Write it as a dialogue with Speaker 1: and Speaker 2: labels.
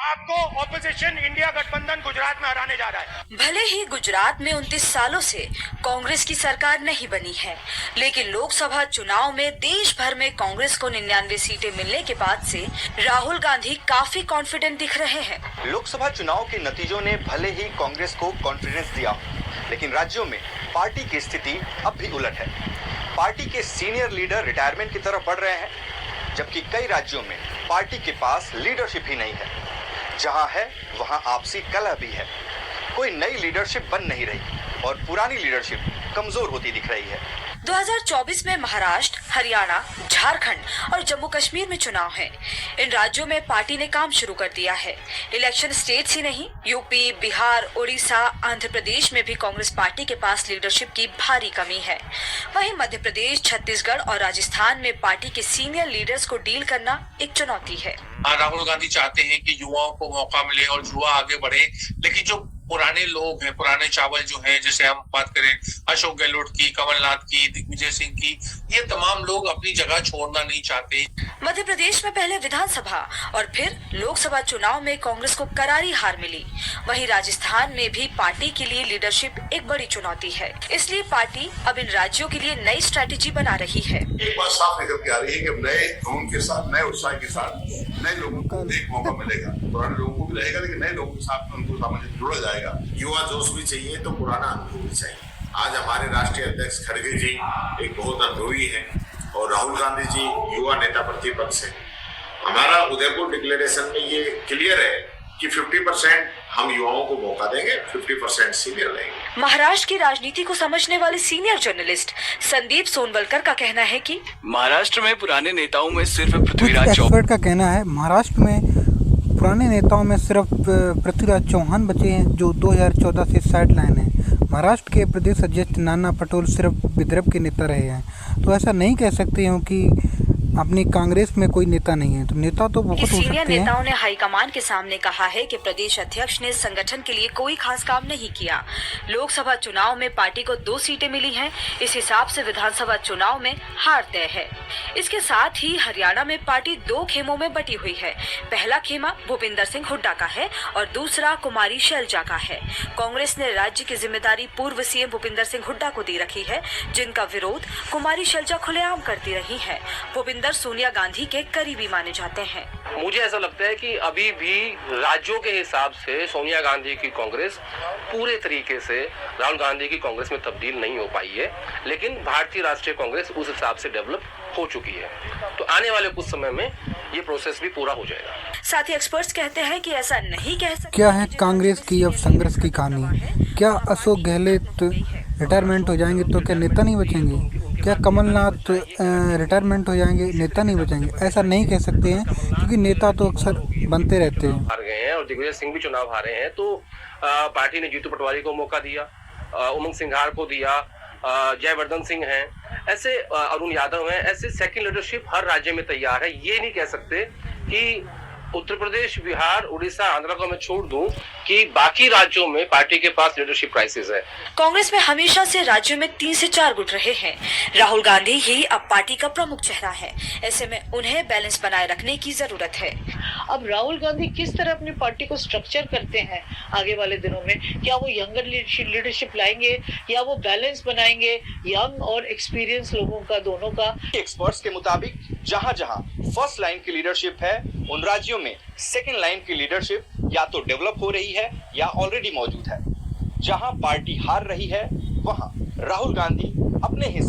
Speaker 1: आपको opposition India गठबंधन गुजरात में हराने जा रहा है।
Speaker 2: भले ही गुजरात में 29 सालों से कांग्रेस की सरकार नहीं बनी है, लेकिन लोकसभा चुनाव में देश भर में कांग्रेस को 99 सीटें मिलने के बाद से राहुल गांधी काफी कॉन्फिडेंट दिख रहे हैं।
Speaker 3: लोकसभा चुनाव के नतीजों ने भले ही कांग्रेस को कॉन्फिडेंस दिया, लेकिन राज्यों में पार्टी की स्थिति अब भी उलट है। पार्टी के सीनियर लीडर रिटायरमेंट की तरफ बढ़ रहे हैं, जबकि कई राज्यों में पार्टी के पास लीडरशिप ही नहीं है। जहां है वहां आपसी कलह भी है। कोई नई लीडरशिप बन नहीं रही और पुरानी लीडरशिप कमजोर होती दिख रही है।
Speaker 2: 2024 में महाराष्ट्र, हरियाणा, झारखंड और जम्मू कश्मीर में चुनाव हैं। इन राज्यों में पार्टी ने काम शुरू कर दिया है। इलेक्शन स्टेट्स ही नहीं, यूपी, बिहार, उड़ीसा, आंध्र प्रदेश में भी कांग्रेस पार्टी के पास लीडरशिप की भारी कमी है। वहीं मध्य प्रदेश, छत्तीसगढ़ और राजस्थान में पार्टी के सीनियर लीडर्स को डील करना एक चुनौती है।
Speaker 4: राहुल गांधी चाहते हैं कि युवाओं को मौका मिले और युवा आगे बढ़े, लेकिन जो पुराने लोग हैं, पुराने चावल जो हैं, जैसे हम बात करें अशोक गहलोत की, कमलनाथ की, दिग्विजय सिंह की, ये तमाम लोग अपनी जगह छोड़ना नहीं चाहते।
Speaker 2: मध्य प्रदेश में पहले विधानसभा और फिर लोकसभा चुनाव में कांग्रेस को करारी हार मिली। वहीं राजस्थान में भी पार्टी के लिए लीडरशिप एक बड़ी चुनौती है। इसलिए पार्टी अब इन राज्यों के लिए नई स्ट्रेटेजी बना रही है।
Speaker 5: एक बात साफ निकल के आ रही है कि अब नए ड्रोन के साथ, नए उत्साह के साथ नए लोगों को एक मौका मिलेगा। पुराने लोगों को भी रहेगा, लेकिन नए लोगों के साथ उनको सामंजस्य जोड़ा जाएगा। युवा जोश भी चाहिए तो पुराना अनुभव भी चाहिए। आज हमारे राष्ट्रीय अध्यक्ष खड़गे जी एक बहुत अनुभवी हैं और राहुल गांधी जी युवा नेता प्रतिपक्ष हैं। हमारा उदयपुर डिक्लेरेशन में ये क्लियर है कि 50% हम युवाओं को मौका देंगे, 50% सीनियर लेंगे।
Speaker 2: महाराष्ट्र की राजनीति को समझने वाले सीनियर जर्नलिस्ट संदीप सोनवलकर का कहना है कि
Speaker 6: महाराष्ट्र में पुराने नेताओं में सिर्फ पृथ्वीराज
Speaker 7: एक्सपर्ट का कहना है महाराष्ट्र में पुराने नेताओं में सिर्फ पृथ्वीराज चौहान बचे हैं, जो 2014 से साइड लाइन है। महाराष्ट्र के प्रदेश अध्यक्ष नाना पटोले सिर्फ विदर्भ के नेता रहे हैं, तो ऐसा नहीं कह सकते हो कि अपनी कांग्रेस में कोई नेता नहीं है। तो नेता तो बहुत हो सकते हैं।
Speaker 2: सीनियर नेताओं ने हाईकमान के सामने कहा है कि प्रदेश अध्यक्ष ने संगठन के लिए कोई खास काम नहीं किया। लोकसभा चुनाव में पार्टी को 2 सीटें मिली हैं, इस हिसाब से विधानसभा चुनाव में हार तय है। इसके साथ ही हरियाणा में पार्टी 2 खेमों में बटी हुई है। पहला खेमा भूपिंदर सिंह हुड्डा का है और दूसरा कुमारी शैलजा का है। कांग्रेस ने राज्य की जिम्मेदारी पूर्व सीएम भूपिंदर सिंह हुड्डा को दे रखी है, जिनका विरोध कुमारी शैलजा खुलेआम करती रही है। भूपिंदर सोनिया गांधी के करीबी माने जाते हैं।
Speaker 8: मुझे ऐसा लगता है कि अभी भी राज्यों के हिसाब से सोनिया गांधी की कांग्रेस पूरे तरीके से राहुल गांधी की कांग्रेस में तब्दील नहीं हो पाई है, लेकिन भारतीय राष्ट्रीय कांग्रेस उस हिसाब से डेवलप हो चुकी है। तो आने वाले कुछ समय में ये प्रोसेस भी पूरा हो जाएगा।
Speaker 2: साथ ही एक्सपर्ट्स कहते हैं कि ऐसा नहीं कह सकते।
Speaker 7: क्या है कांग्रेस की अब संघर्ष की कहानी? क्या अशोक गहलोत रिटायरमेंट हो जाएंगे तो क्या नेता नहीं बचेंगे? क्या कमलनाथ रिटायरमेंट हो जाएंगे, नेता नहीं बचेंगे? ऐसा नहीं कह सकते हैं, क्योंकि नेता तो अक्सर बनते रहते हैं।
Speaker 8: हार गए हैं और दिग्विजय सिंह भी चुनाव हारे हैं, तो पार्टी ने जीतू पटवारी को मौका दिया, उमंग सिंघार को दिया, जयवर्धन सिंह हैं, ऐसे अरुण यादव हैं, ऐसे सेकंड लीडरशिप हर राज्य में तैयार है। ये नहीं कह सकते कि उत्तर प्रदेश, बिहार, उड़ीसा, आंध्र को मैं छोड़ दूं कि बाकी राज्यों में पार्टी के पास लीडरशिप क्राइसिस है।
Speaker 2: कांग्रेस में हमेशा से राज्यों में 3 से 4 गुट रहे हैं। राहुल गांधी ही अब पार्टी का प्रमुख चेहरा है। ऐसे में उन्हें बैलेंस बनाए रखने की जरूरत है।
Speaker 9: अब राहुल गांधी किस तरह अपनी पार्टी को स्ट्रक्चर करते हैं आगे वाले दिनों में? क्या वो यंगर लीडरशिप लाएंगे या वो बैलेंस बनाएंगे यंग और एक्सपीरियंस लोगों का, दोनों का?
Speaker 3: एक्सपर्ट्स के मुताबिक जहां-जहां फर्स्ट लाइन की लीडरशिप है, उन राज्यों में सेकंड लाइन की लीडरशिप या तो डेवलप हो रही है या ऑलरेडी मौजूद है। जहां पार्टी हार रही है, वहां राहुल गांधी अपने हिसाब